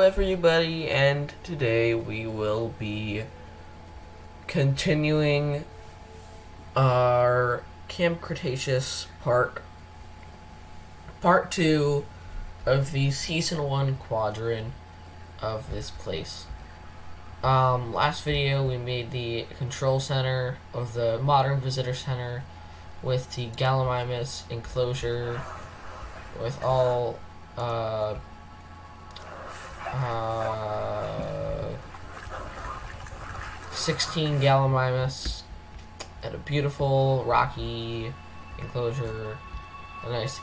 everybody, and today we will be continuing our Camp Cretaceous Park Part 2 of the Season 1 quadrant of this place. Last video we made the control center of the modern visitor center with the Gallimimus enclosure with all 16 Gallimimus at a beautiful rocky enclosure, a nice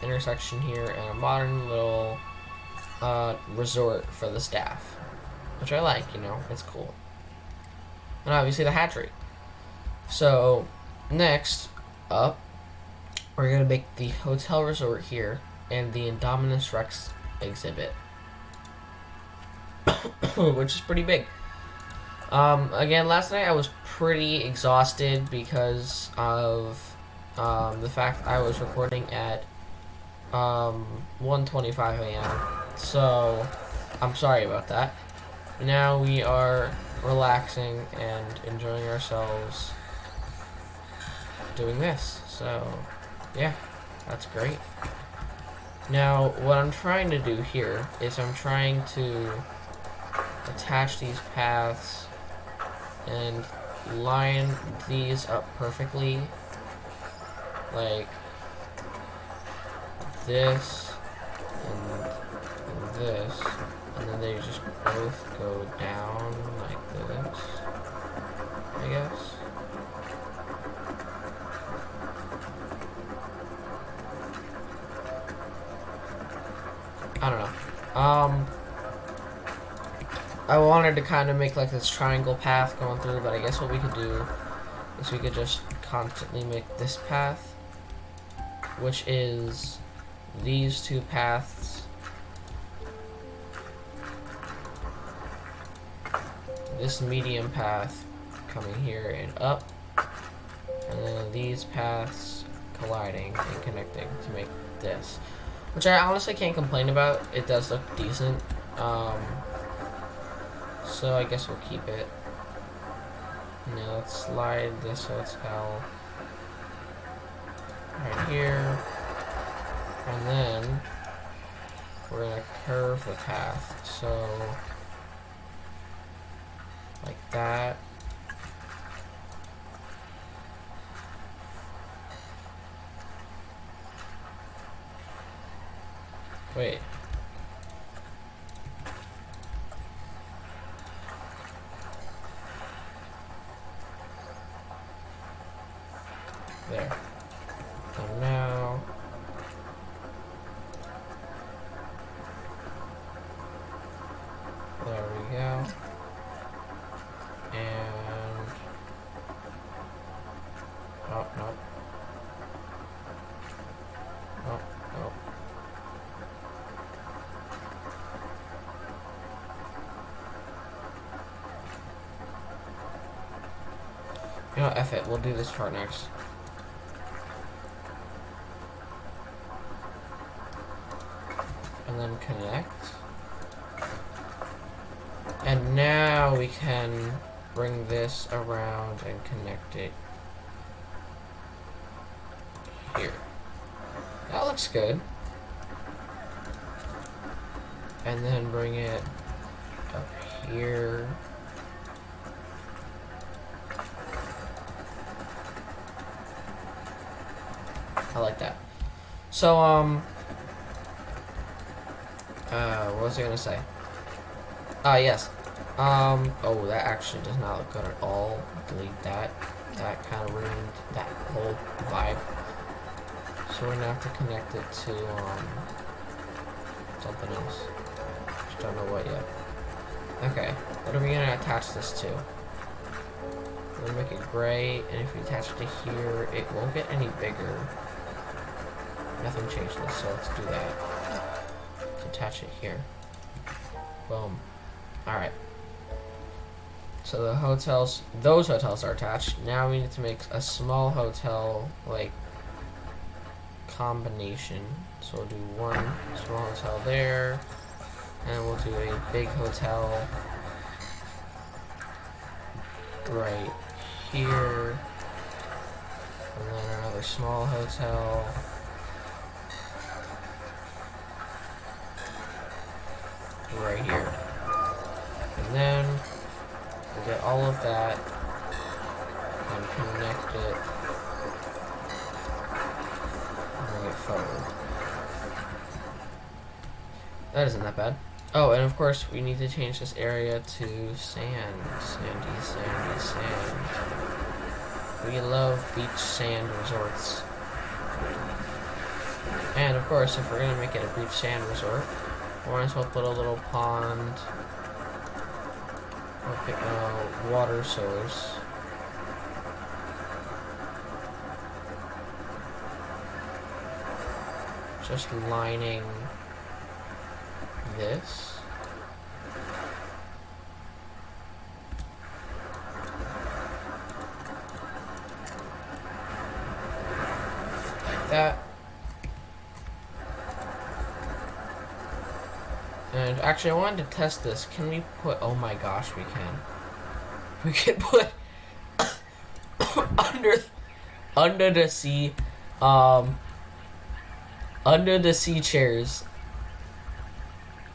intersection here, and a modern little resort for the staff, which I like, it's cool. And obviously the hatchery. So next up, we're going to make the hotel resort here and the Indominus Rex exhibit, which is pretty big. Again, last night I was pretty exhausted because of the fact I was recording at 1:25 a.m. So I'm sorry about that. Now we are relaxing and enjoying ourselves doing this. So yeah, that's great. Now what I'm trying to do here is I'm trying to attach these paths and line these up perfectly, like this and this, and then they just both go down like this, I guess. I don't know. I wanted to kind of make like this triangle path going through, but I guess what we could do is we could just constantly make this path, which is these two paths, this medium path coming here and up, and then these paths colliding and connecting to make this, which I honestly can't complain about. It does look decent. So I guess we'll keep it. Now let's slide this hotel right here, and then we're gonna curve the path, so like that. Wait. There. And now there we go. And oh no. Oh no. You know, F it, we'll do this part next. And then connect. And now we can bring this around and connect it here. That looks good. And then bring it up here. I like that. So, what was I gonna say? Yes. Oh, that actually does not look good at all. Delete that. That kind of ruined that whole vibe. So we're gonna have to connect it to, something else. Just don't know what yet. Okay. What are we gonna attach this to? We're gonna make it gray, and if we attach it to here, it won't get any bigger. Nothing changed this, so let's do that. Let's attach it here. Boom. Alright. So the hotels, those hotels are attached. Now we need to make a small hotel, like, combination. So we'll do one small hotel there, And we'll do a big hotel right here. And then another small hotel. Right here. And then we'll get all of that and connect it and bring it forward. That isn't that bad. Oh, and of course we need to change this area to sand. Sandy, sandy, sand. We love beach sand resorts. And of course, if we're gonna make it a beach sand resort, we might as well put a little pond, water source. Just lining this. Like that. And actually, I wanted to test this. Can we put... Oh my gosh, we can. We can put under the sea, under the sea chairs.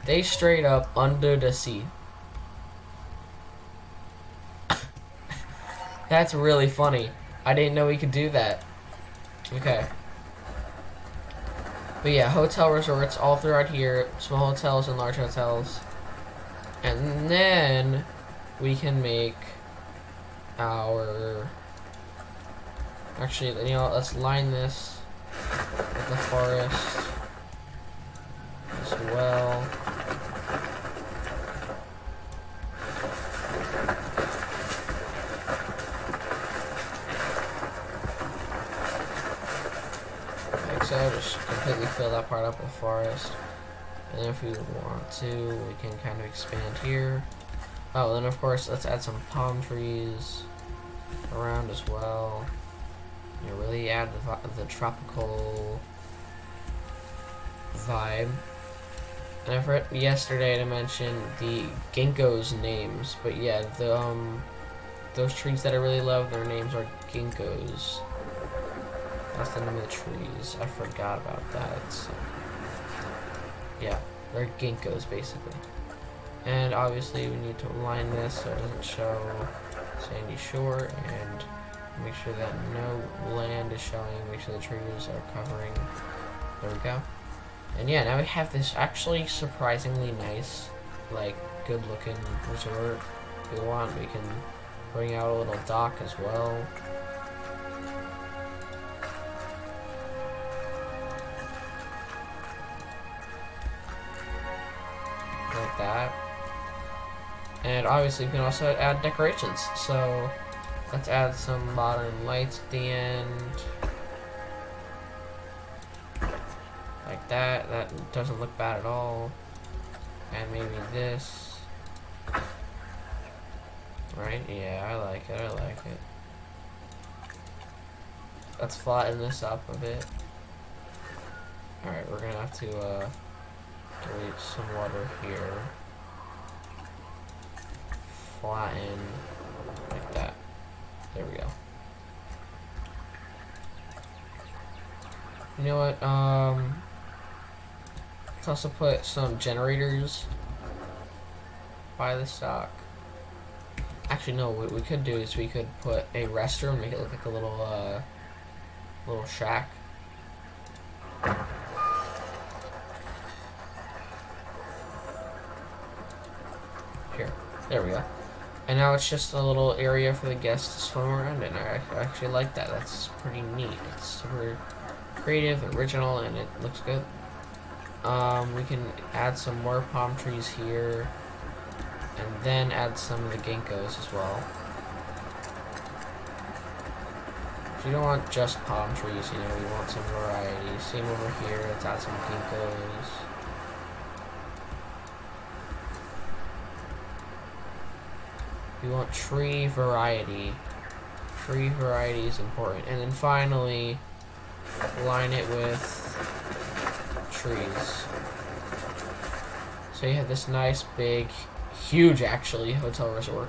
They straight up under the sea. That's really funny. I didn't know we could do that. Okay. But yeah, hotel resorts all throughout here, small hotels and large hotels. And then we can make our... Actually, you know, let's line this with the forest as well. So just completely fill that part up with forest, and then if we want to, we can kind of expand here. Oh, then of course let's add some palm trees around as well. You know, really add the tropical vibe. And I forgot yesterday to mention the ginkgo's names, but yeah, the those trees that I really love, their names are ginkgos. That's the name of the trees. I forgot about that. So, yeah, they're ginkgos basically. And obviously we need to align this so it doesn't show sandy shore, and make sure that no land is showing. Make sure the trees are covering. There we go. And yeah, now we have this actually surprisingly nice, like, good looking resort. If we want, we can bring out a little dock as well. Like that. And obviously you can also add decorations. So let's add some modern lights at the end. Like that. That doesn't look bad at all. And maybe this. Right? Yeah, I like it. I like it. Let's flatten this up a bit. Alright, we're gonna have to delete some water here. Flatten like that. There we go. You know what? Let's also put some generators by the stock. Actually, no. What we could do is we could put a restroom, make it look like a little little shack. Here. There we go. And now it's just a little area for the guests to swim around in. I actually like that. That's pretty neat. It's super creative, original, and it looks good. We can add some more palm trees here, and then add some of the ginkgos as well. If you don't want just palm trees, you know, you want some variety. Same over here. Let's add some ginkgos. We want tree variety. Tree variety is important. And then finally, line it with trees. So you have this nice, big, huge, actually, hotel resort.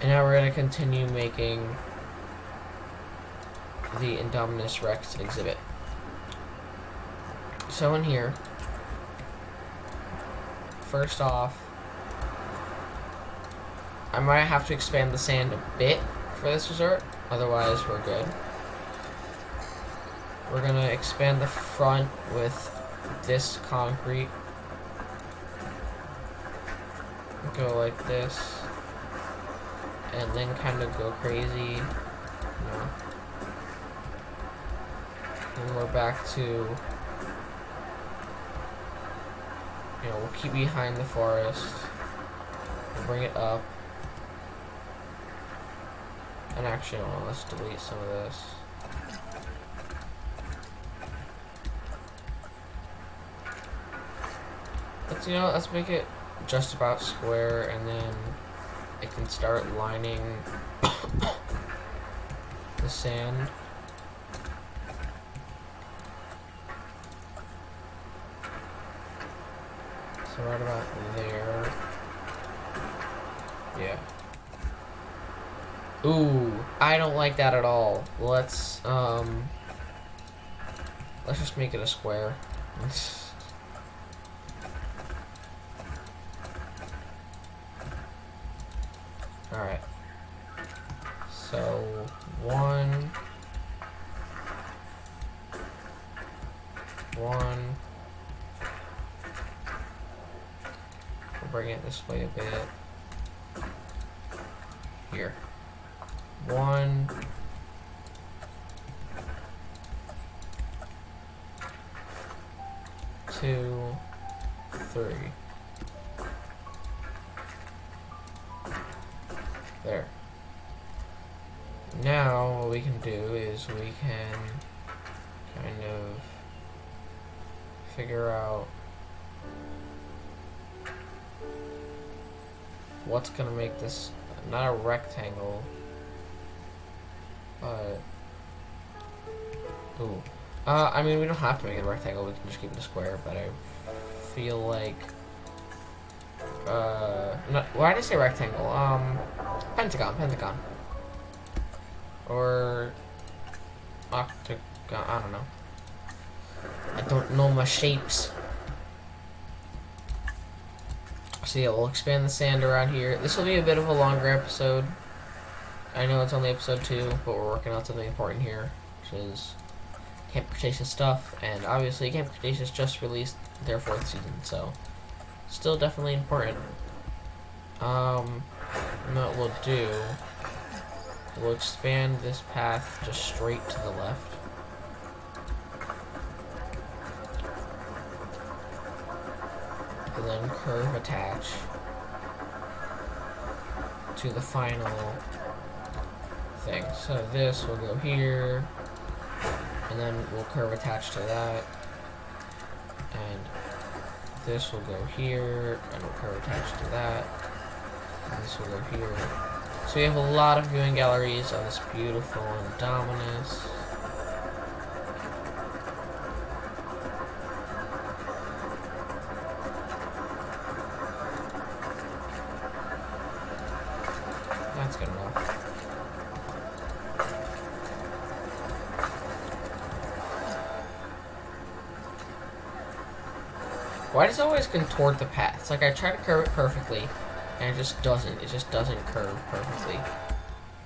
And now we're going to continue making the Indominus Rex exhibit. So in here, first off, I might have to expand the sand a bit for this resort, otherwise we're good. We're going to expand the front with this concrete. Go like this. And then kind of go crazy. And we're back to, we'll keep behind the forest. We'll bring it up. And actually, no, let's delete some of this. Let's make it just about square, and then it can start lining the sand. So right about there. Yeah. Ooh, I don't like that at all. Let's just make it a square. Alright. So, one. We'll bring it this way a bit. Here. 1. 2, 3. There. Now what we can do is we can kind of figure out what's gonna make this not a rectangle, but ooh. I mean, we don't have to make it a rectangle, we can just keep it a square, but I feel like why did I say rectangle? Pentagon. Or octagon, I don't know. I don't know my shapes. So yeah, we'll expand the sand around here. This will be a bit of a longer episode. I know it's only episode 2, but we're working on something important here, which is Camp Cretaceous stuff. And obviously Camp Cretaceous just released their 4th season, so still definitely important. What we'll do, we'll expand this path just straight to the left. And then curve attach to the final thing. So this will go here, and then we'll curve attach to that. And this will go here, and we'll curve attach to that. And this will go here. So we have a lot of viewing galleries on this beautiful Indominus. That's good enough. Why does it always contort the path? It's like I try to curve it perfectly, and it just doesn't. It just doesn't curve perfectly.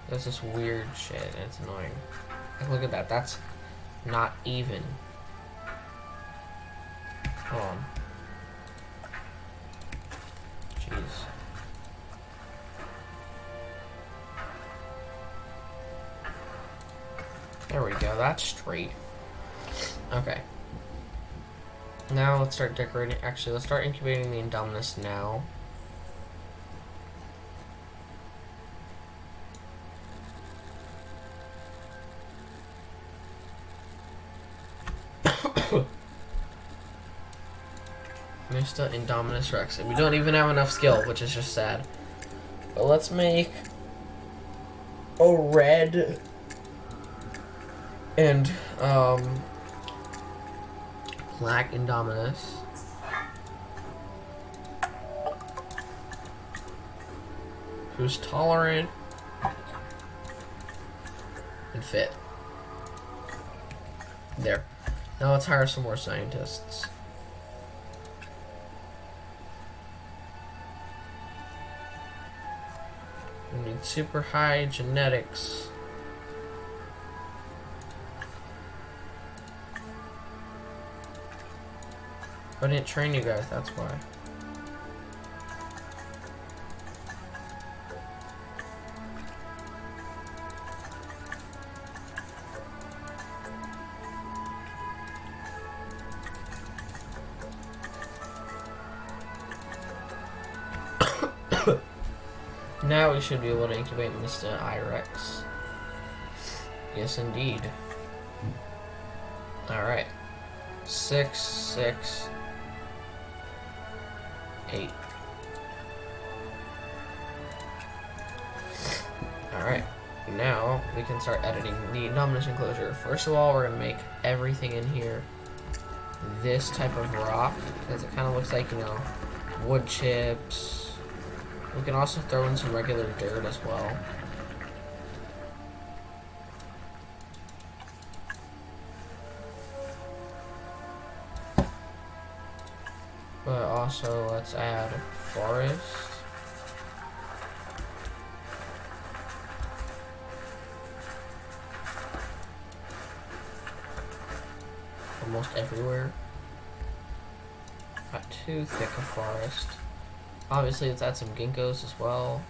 There's this weird shit, and it's annoying. Like, look at that. That's not even. Hold on. Jeez. There we go. That's straight. Okay. Now let's start decorating. Actually, let's start incubating the Indominus now. There's the Indominus Rex. We don't even have enough skill, which is just sad. But let's make a red and black Indominus. who's tolerant and fit. There. Now let's hire some more scientists. We need super high genetics. I didn't train you guys, that's why. Now we should be able to incubate Mr. Irex. Yes, indeed. Alright. 6, 6, 8. Alright. Now we can start editing the Indominus enclosure. First of all, we're going to make everything in here this type of rock, because it kind of looks like, you know, wood chips. We can also throw in some regular dirt as well. But also, let's add forest. Almost everywhere. Not too thick a forest. Obviously, let's add some ginkgos as well.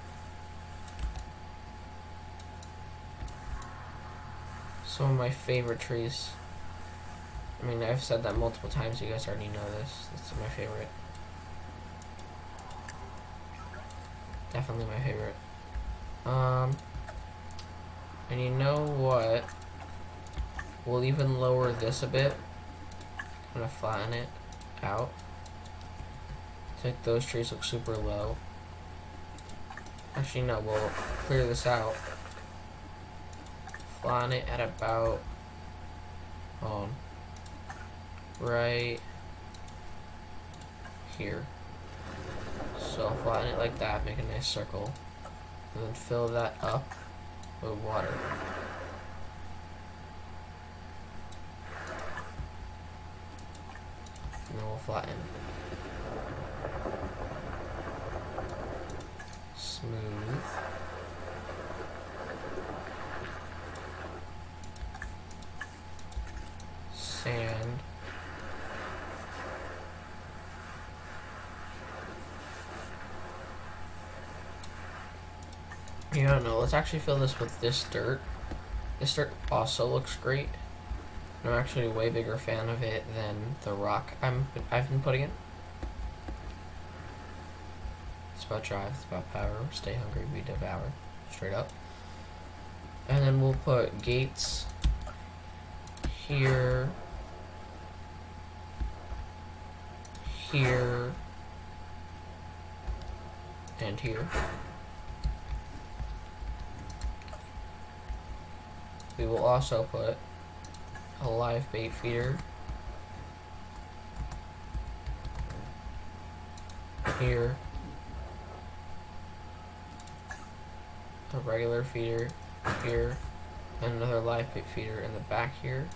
Some of my favorite trees. I mean, I've said that multiple times. You guys already know this. This is my favorite. Definitely my favorite. And you know what? We'll even lower this a bit. I'm gonna flatten it out. Like those trees look super low. Actually, no, we'll clear this out. Flatten it at about, right here. So I'll flatten it like that, make a nice circle, and then fill that up with water. And then we'll flatten. Smooth. Sand. Yeah, I don't know. Let's actually fill this with this dirt. This dirt also looks great. I'm actually a way bigger fan of it than the rock I've been putting in. It's about drive, it's about power. Stay hungry, we devour. Straight up. And then we'll put gates here, here, and here. We will also put a live bait feeder here, a regular feeder here, and another live bait feeder in the back here.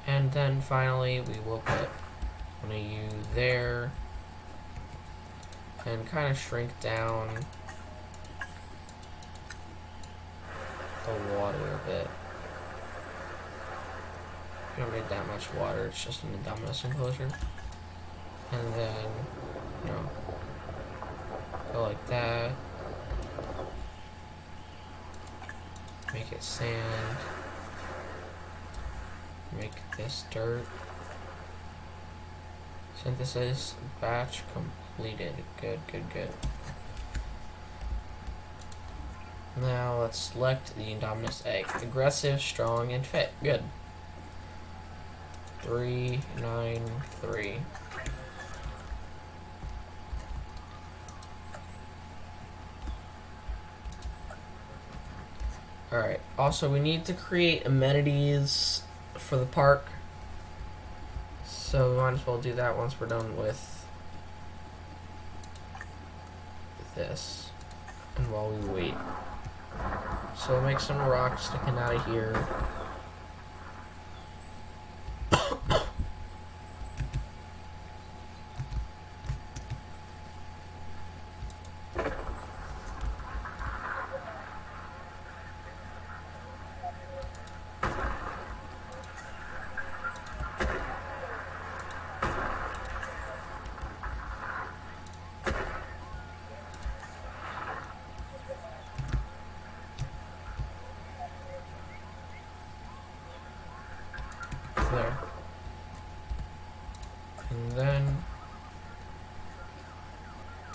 And then finally we will put one of you there and kind of shrink down the water a bit. You don't need that much water, it's just an Indominus enclosure. And then, you know, go like that. Make it sand. Make this dirt. Synthesis batch completed. Good, good, good. Now let's select the Indominus egg. Aggressive, strong, and fit. Good. 3, 9, 3. Alright, also we need to create amenities for the park. So we might as well do that once we're done with this. And while we wait. So we'll make some rocks sticking out of here. There. And then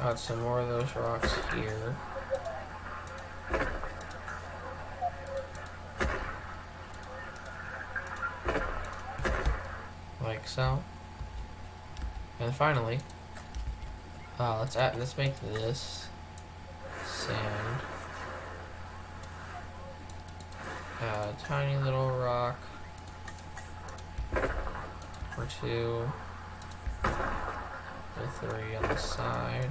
add some more of those rocks here. Like so. And finally, let's make this sand. Add a tiny little rock or two or three on the side.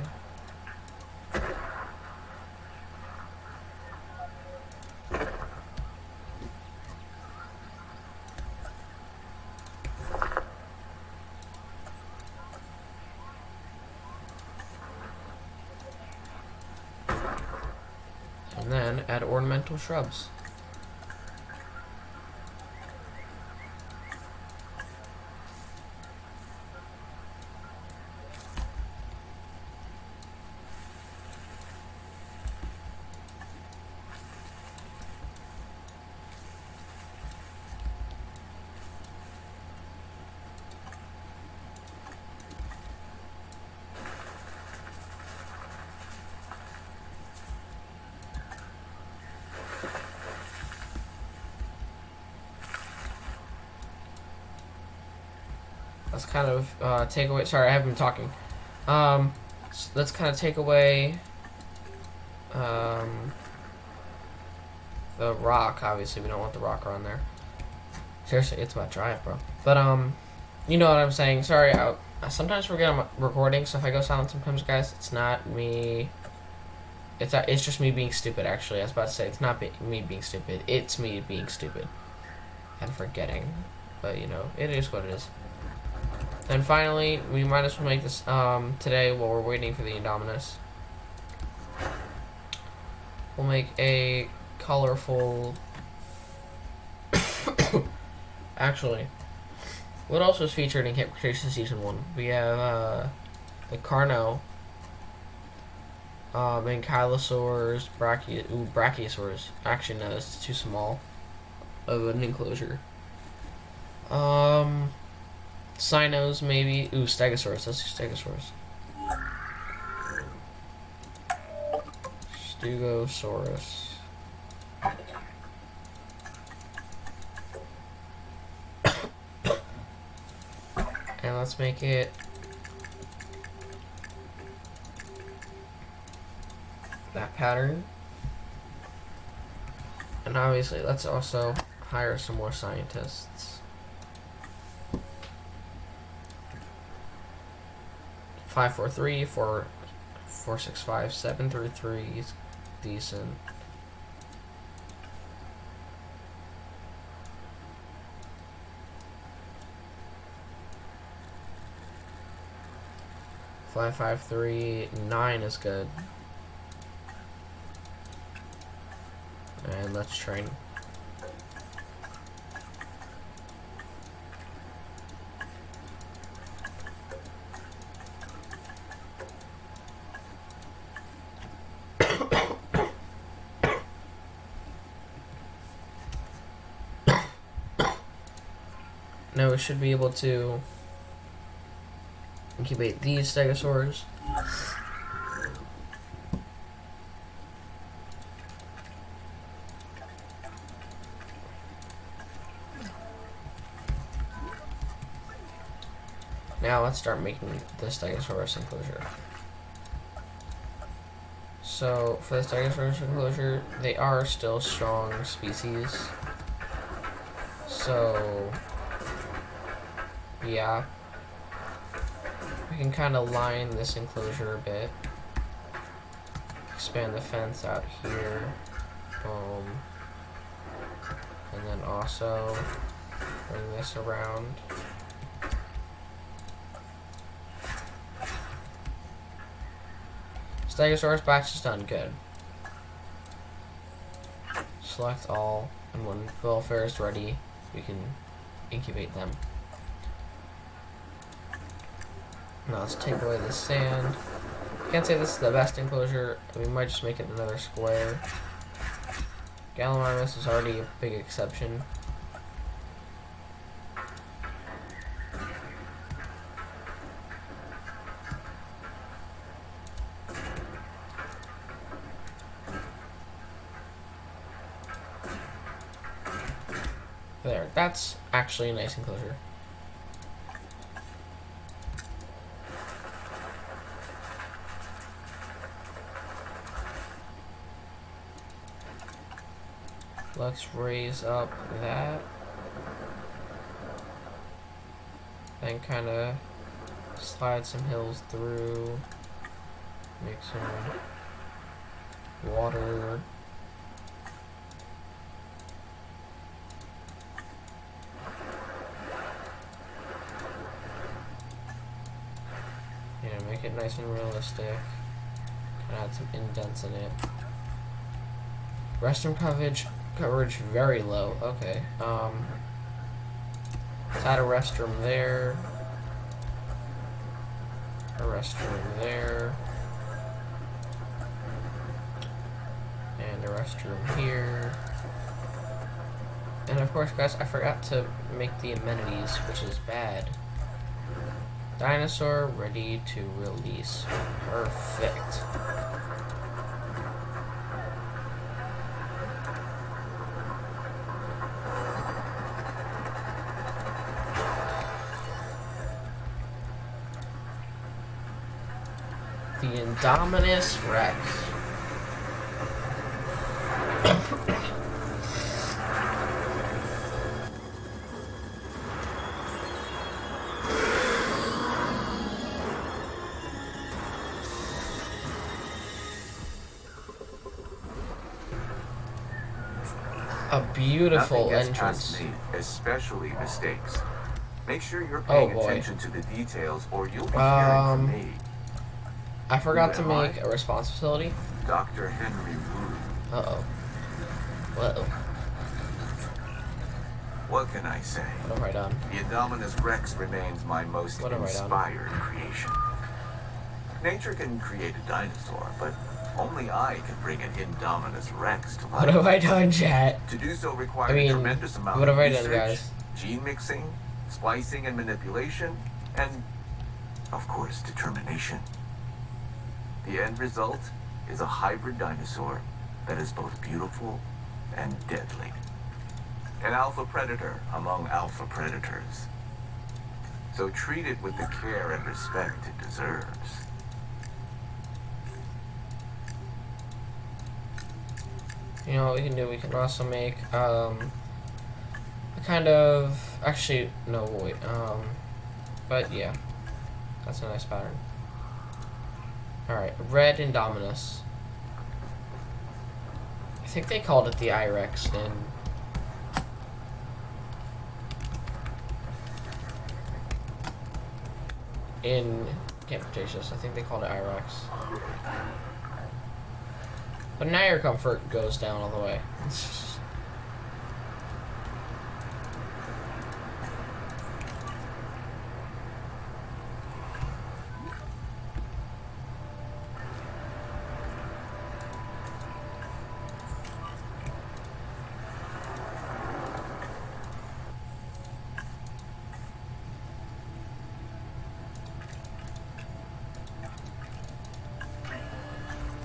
And then add ornamental shrubs. Let's kind of take away. Sorry, I haven't been talking. Let's kind of take away the rock. Obviously, we don't want the rock around there. Seriously, it's about drive, bro. But you know what I'm saying. Sorry, I sometimes forget I'm recording, so if I go silent sometimes, guys, it's not me. It's just me being stupid. Actually, I was about to say it's not me being stupid. It's me being stupid and forgetting. But you know, it is what it is. And finally, we might as well make this today while we're waiting for the Indominus. We'll make a colorful... Actually, what else was featured in Camp Cretaceous Season 1? We have the Carno, Ankylosaurs, Brachiosaurs. Actually, no, that's too small of an enclosure. Cynos, maybe. Ooh, Stegosaurus. Let's do Stegosaurus. Stegosaurus. And let's make it that pattern. And obviously, let's also hire some more scientists. 543, 465, 733 is decent. Five, 5, 9 is good. And let's train. Now we should be able to incubate these stegosaurs. Now let's start making the stegosaurus enclosure. So for the stegosaurus enclosure, they are still strong species. So yeah, we can kind of line this enclosure a bit. expand the fence out here. Boom. And then also bring this around. Stegosaurus batch is done. Good. Select all, and when welfare is ready, we can incubate them. Now let's take away the sand. Can't say this is the best enclosure. We might just make it another square. Gallimimus is already a big exception. There, that's actually a nice enclosure. Let's raise up that. Then kind of slide some hills through. Make some water. Yeah, make it nice and realistic. And add some indents in it. Restroom coverage very low. Okay. Let's add a restroom there. A restroom there. And a restroom here. And of course, guys, I forgot to make the amenities, which is bad. Dinosaur ready to release. Perfect. The Indominus Rex. A beautiful entrance. Me, especially mistakes. Make sure you're paying attention to the details, or you'll be hearing from me. I forgot to make a response facility. Dr. Henry Wu. Uh-oh. Whoa. What can I say? What have I done? The Indominus Rex remains my most inspired creation. Nature can create a dinosaur, but only I can bring an Indominus Rex to life. What have I done, chat? To do so requires a tremendous amount of research, gene mixing, splicing and manipulation, and, of course, determination. The end result is a hybrid dinosaur that is both beautiful and deadly. An alpha predator among alpha predators. So treat it with the care and respect it deserves. You know what we can do? We can also make a kind of, actually no wait, but yeah, that's a nice pattern. All right, red Indominus. I think they called it the IREX in Camp Cretaceous. I think they called it IREX. But now your comfort goes down all the way.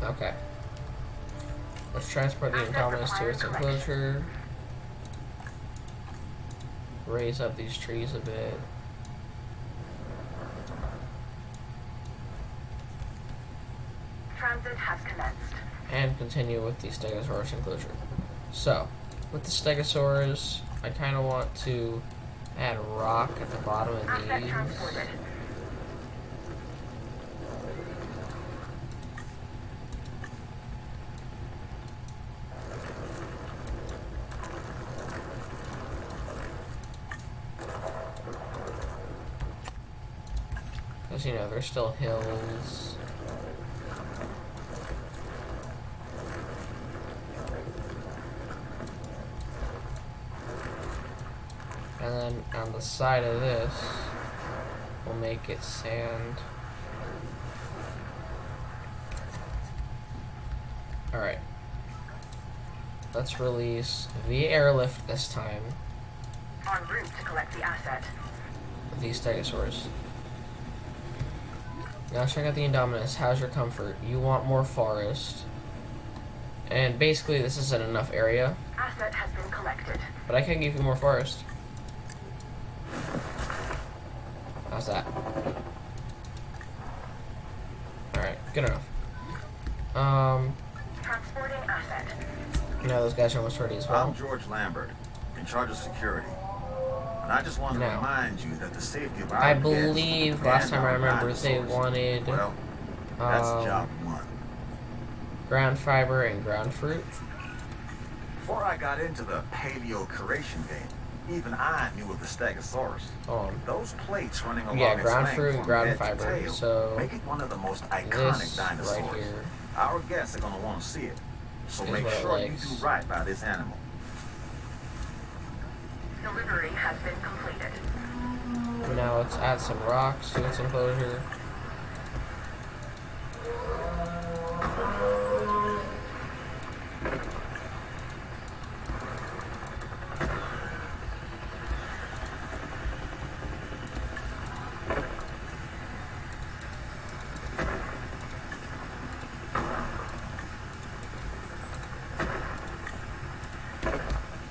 Okay. Let's transport the Indominus to its enclosure. Raise up these trees a bit. Transit has commenced. And continue with the Stegosaurus enclosure. So, with the Stegosaurus, I kind of want to add rock at the bottom of these. Because, you know, there's still hills. And then on the side of this, we'll make it sand. Alright. Let's release the airlift this time. En route to collect the asset. These stegosaurs. Now check out the Indominus. How's your comfort? You want more forest. And basically this isn't enough area. Asset has been collected. But I can give you more forest. How's that? Alright, good enough. Transporting asset. You know, those guys are almost ready as well. I'm George Lambert, in charge of security. And I just want to remind you that the safety of our I believe last time I remember they dinosaurs, wanted well, that's job one. ground fiber and ground fruit. Before I got into the paleo-curation game, even I knew of the Stegosaurus. Those plates running along its ground length fruit and from ground head to fiber. tail So make it one of the most iconic this dinosaurs. right here Our guests are going to want to see it. So is make what it sure you likes. do right by this animal. Delivery has been completed. Now let's add some rocks to its enclosure.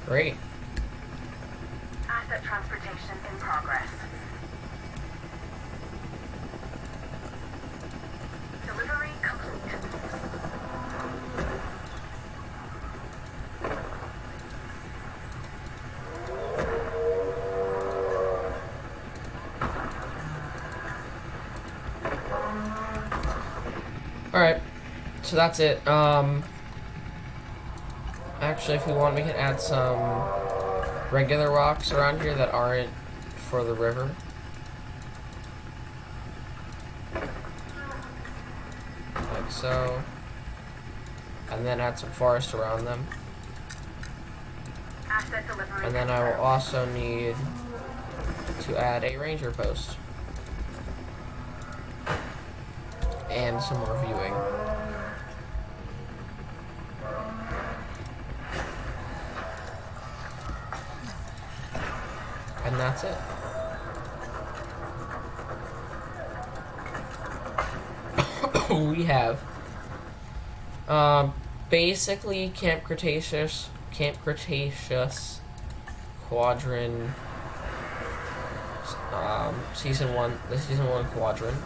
Great. Asset transportation in progress. Delivery complete. Alright. So that's it. Actually, if we want, we can add some regular rocks around here that aren't for the river. Like so. And then add some forest around them. Asset delivery. And then I will also need to add a ranger post. And some more viewing. And that's it. We have basically Camp Cretaceous Quadrant season 1, the season 1 quadrant.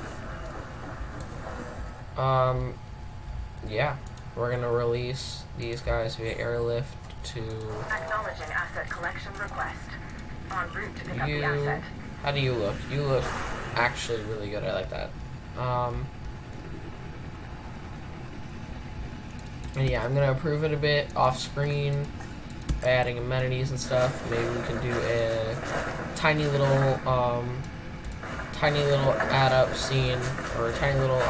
Yeah, we're gonna release these guys via airlift to Acknowledging asset collection request. En route to pick up the you. asset. How do you look? You look actually really good. I like that. And yeah, I'm gonna improve it a bit off screen by adding amenities and stuff. Maybe we can do a tiny little add up scene, or a tiny little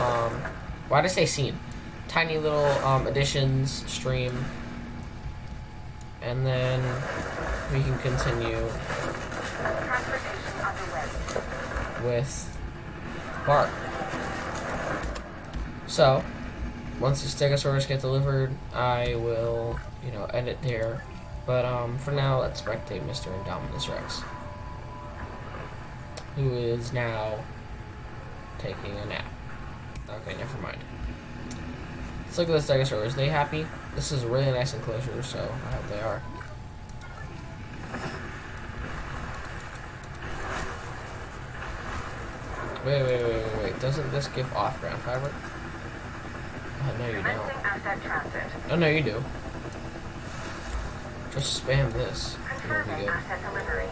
why did I say scene? Tiny little additions stream, and then we can continue Transportation underway. with Bark. So, once the Stegosaurus get delivered, I will, you know, edit there. But for now, let's spectate Mr. Indominus Rex, who is now taking a nap. Okay, never mind. Let's look at the Stegosaurus. Are they happy? This is a really nice enclosure, so I hope they are. Wait. Doesn't this give off ground fiber? Oh, no, you don't. Commencing asset transit. Oh, no, you do. Just spam this. It'll be Confirming good. asset delivery.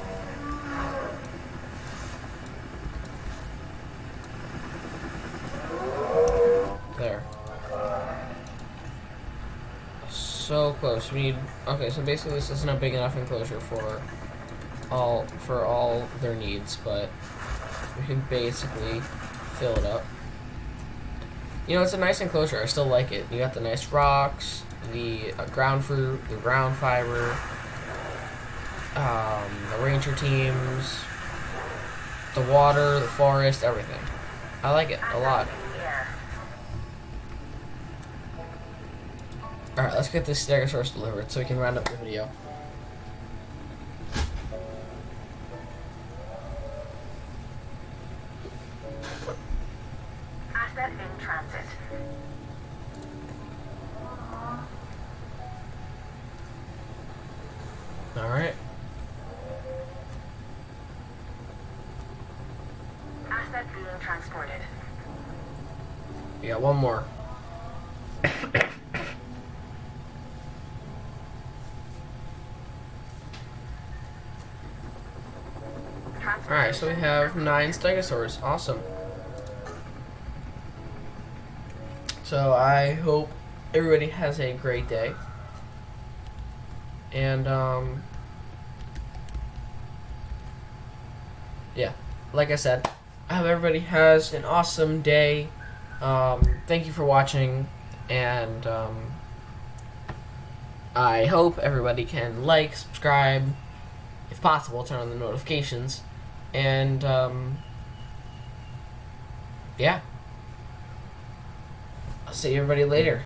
There. So close. We need. Okay, so basically this isn't a big enough enclosure for all their needs, but we can basically fill it up. You know, it's a nice enclosure. I still like it. You got the nice rocks, the ground fruit, the ground fiber, the ranger teams, the water, the forest, everything. I like it a lot. Alright, let's get this Stegosaurus delivered so we can round up the video. Asset in transit. Alright. Asset being transported. We got one more. Alright, so we have 9 Stegosaurs. Awesome. So I hope everybody has a great day. And, yeah, like I said, I hope everybody has an awesome day. Thank you for watching, and I hope everybody can like, subscribe, if possible, turn on the notifications, and yeah, I'll see everybody later.